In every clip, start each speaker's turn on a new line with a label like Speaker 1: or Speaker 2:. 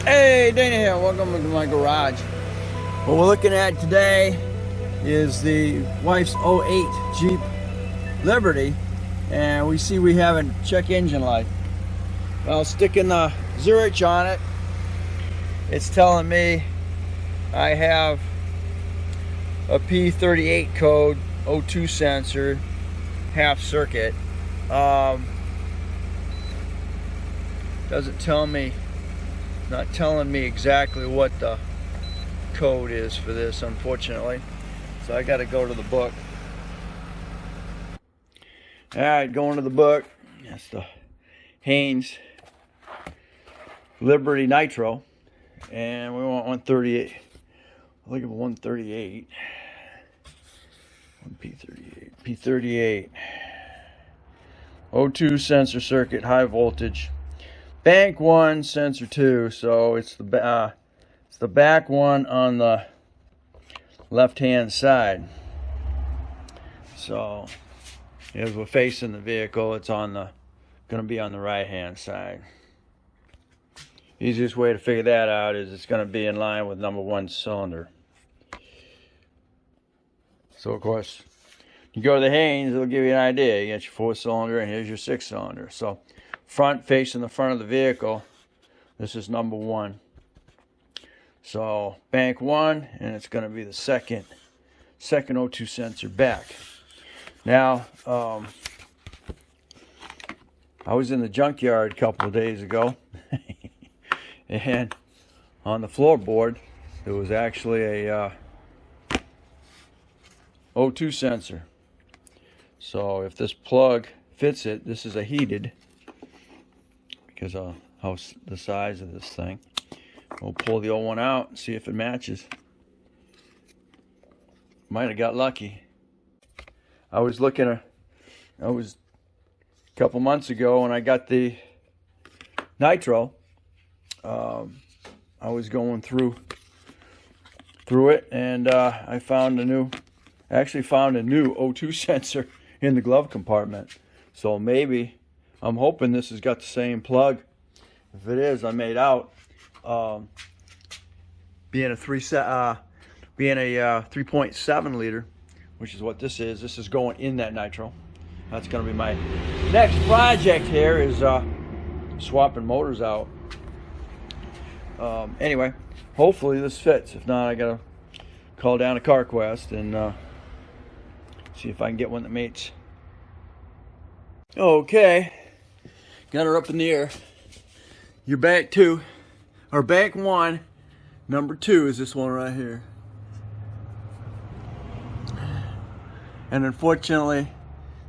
Speaker 1: Hey, Dana here. Welcome to my garage. What we're looking at today is the wife's '08 Jeep Liberty, and we see we have a check engine light. Well, sticking the 0H on it, it's telling me I have a P38 code O2 sensor, half circuit. Doesn't tell me, not telling me exactly what the code is for this, unfortunately. So I got to go to the book. All right, going to the book. That's the Haynes Liberty Nitro, and we want 138. Look at 138. P38. O2 sensor circuit, high voltage. Bank 1, sensor 2. So it's the back one on the left-hand side. So as we're facing the vehicle, it's going to be on the right-hand side. Easiest way to figure that out is it's going to be in line with number 1 cylinder. So of course, you go to the Haynes, it'll give you an idea. You got your 4-cylinder and here's your 6-cylinder. So front, facing the front of the vehicle, this is number 1. So bank 1, and it's going to be the second O2 sensor back. Now, I was in the junkyard a couple of days ago, and on the floorboard there was actually a O2 sensor. So if this plug fits it, this is a heated, because of how the size of this thing. We'll pull the old one out and see if it matches. Might have got lucky. I was a couple months ago when I got the Nitro. I was going through it, and I found a new O2 sensor in the glove compartment. So maybe, I'm hoping this has got the same plug. If it is, I made out. Being a 3.7 liter, which is what this is. This is going in that Nitro. That's going to be my next project here, is swapping motors out. Anyway, hopefully this fits. If not, I gotta call down to CarQuest and see if I can get one that mates. Okay, got her up in the air. Your bank 2, or bank 1, number 2 is this one right here. And unfortunately,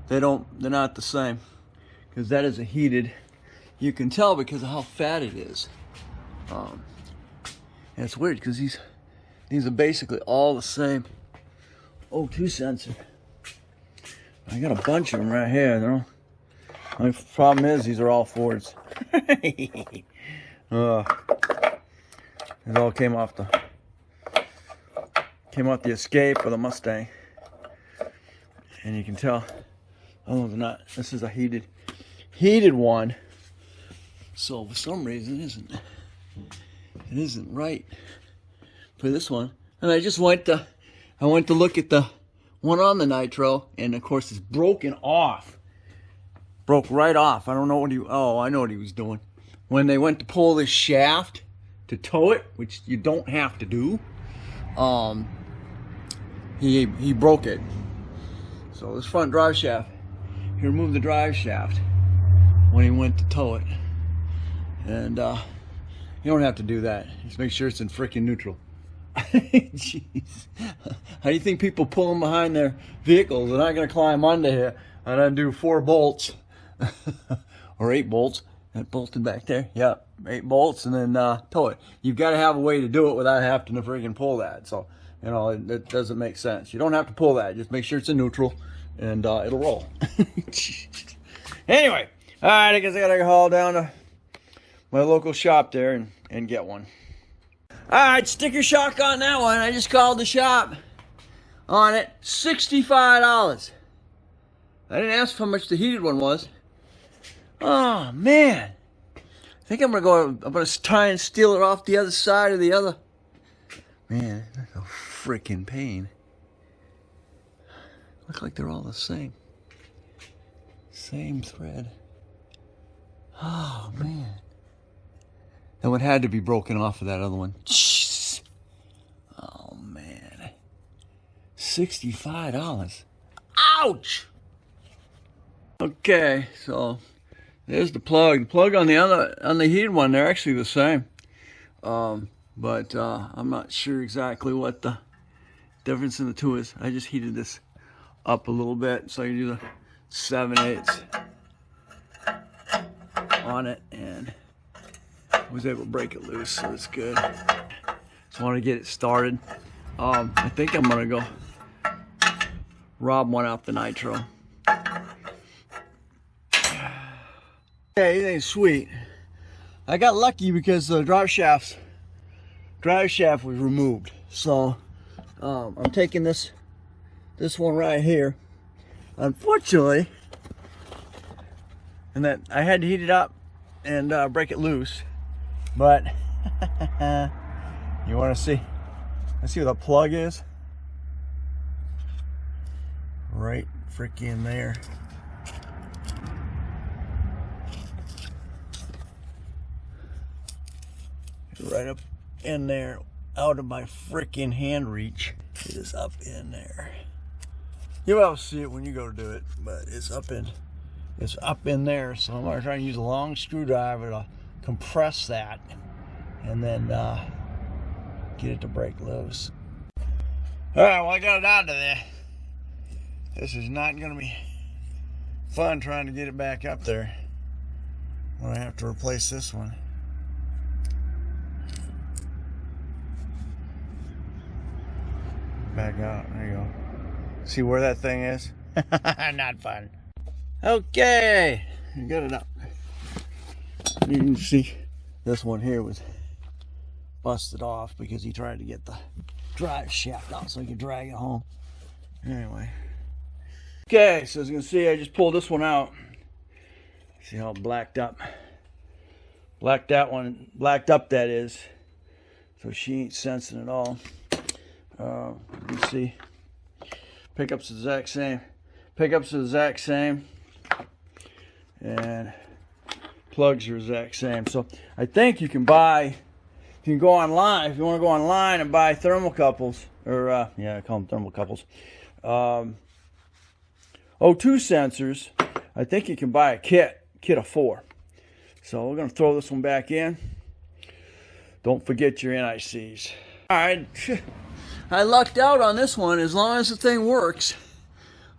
Speaker 1: they're not the same, because that is a heated. You can tell because of how fat it is. And it's weird because these are basically all the same O2 sensor. I got a bunch of them right here. They're all, my problem is these are all Fords. It all came off the Escape or the Mustang, and you can tell. Oh, they're not. This is a heated one. So for some reason, it isn't right for this one. And I went to look at the one on the Nitro, and of course it's broken off. Broke right off. I don't know what I know what he was doing. When they went to pull this shaft to tow it, which you don't have to do, he broke it. So this front drive shaft, he removed the drive shaft when he went to tow it. And you don't have to do that. Just make sure it's in freaking neutral. Jeez. How do you think people pulling behind their vehicles? They're not going to climb under here and undo 4 bolts or 8 bolts. That bolted back there. Yeah, 8 bolts, and then tow it. You've got to have a way to do it without having to freaking pull that. So, you know, it doesn't make sense. You don't have to pull that. Just make sure it's in neutral, and it'll roll. Anyway, all right, I guess I got to haul down to my local shop there and get one. All right, sticker shock on that one. I just called the shop on it. $65. I didn't ask how much the heated one was. Oh, man. think I'm gonna try and steal it off the other side of the other. Man, that's a freaking pain. Look like they're all the same. Same thread. Oh man. That one had to be broken off of that other one. Jeez. Oh man. $65. Ouch! Okay, so there's the plug. The plug on the heated one, they're actually the same. But I'm not sure exactly what the difference in the two is. I just heated this up a little bit, so I can do the 7/8 on it, and I was able to break it loose, so it's good. Just want to get it started. I think I'm gonna go rob one out the nitro. Okay, it ain't sweet. I got lucky because the drive shaft was removed. So I'm taking this one right here. Unfortunately, and that I had to heat it up and break it loose. But you want to see? Let's see where the plug is. Right freaking there. Right up in there, out of my freaking hand reach. It is up in there. You'll be able to see it when you go to do it, but it's up in there. So I'm gonna try to use a long screwdriver to compress that, and then get it to break loose. All right, well I got it out of there. This is not gonna be fun trying to get it back up there when I have to replace this one. Back out. There you go. See where that thing is? Not fun. Okay, you got it up. You can see this one here was busted off because he tried to get the drive shaft out so he could drag it home. Anyway. Okay, so as you can see, I just pulled this one out. See how blacked up that is. So she ain't sensing at all. You see, pickups the exact same, and plugs are exact same. So I think you can go online, if you want to go online and buy thermocouples, or yeah, I call them thermocouples, O2 sensors. I think you can buy a kit of 4. So we're going to throw this one back in. Don't forget your NICs. All right. I lucked out on this one. As long as the thing works,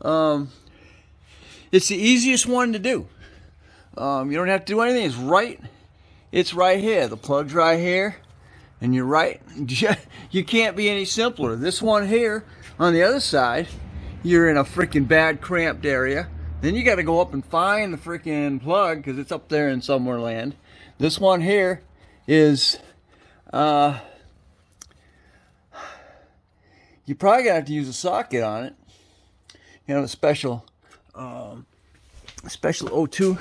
Speaker 1: it's the easiest one to do. You don't have to do anything. It's right here. The plug's right here, and you're right. You can't be any simpler. This one here on the other side, you're in a freaking bad cramped area. Then you got to go up and find the freaking plug because it's up there in somewhere land. This one here is you probably gonna have to use a socket on it. You know, a special O2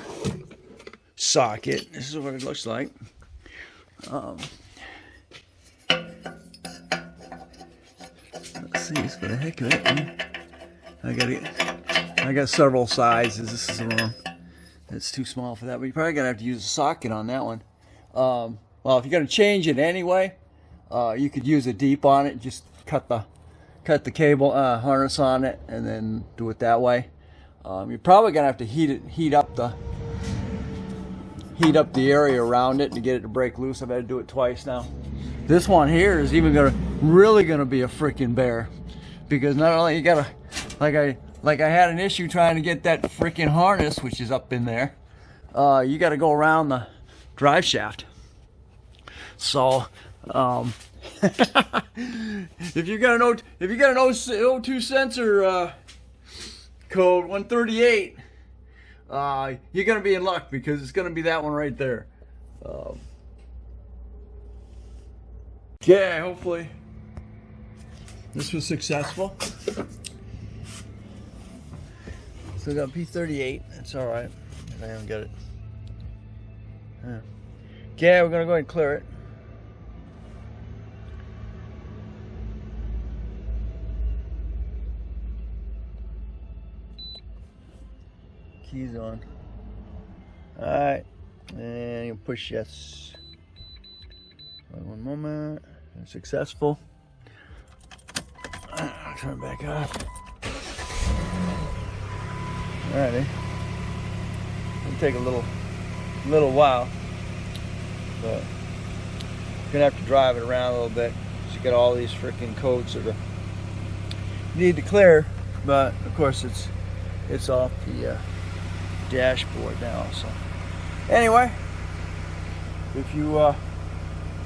Speaker 1: socket. This is what it looks like. Let's see, just for the heck of it. I got several sizes. This is the wrong. It's too small for that. But you're probably gonna have to use a socket on that one. Well, if you're gonna change it anyway, you could use a deep on it. Just cut the cable harness on it and then do it that way. You're probably gonna have to heat up the area around it to get it to break loose. I've had to do it twice now. This one here is even really gonna be a freaking bear, because not only you gotta, like I had an issue trying to get that freaking harness, which is up in there. You got to go around the drive shaft. So if you got an O2 sensor code 138, you're gonna be in luck, because it's gonna be that one right there. Okay, hopefully this was successful. Still got P38. That's all right. I haven't got it. Okay, we're gonna go ahead and clear it. Keys on. Alright, and you push yes. Wait one moment. Successful. Turn it back off. Alrighty. It'll take a little while, but you're gonna have to drive it around a little bit. You get all these freaking codes that need to clear, but of course it's off the dashboard now. So anyway, if you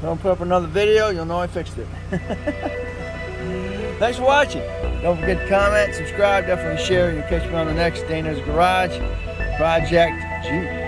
Speaker 1: don't put up another video, you'll know I fixed it. Thanks for watching. Don't forget to comment, subscribe, definitely share. You'll catch me on the next Dana's Garage Project G.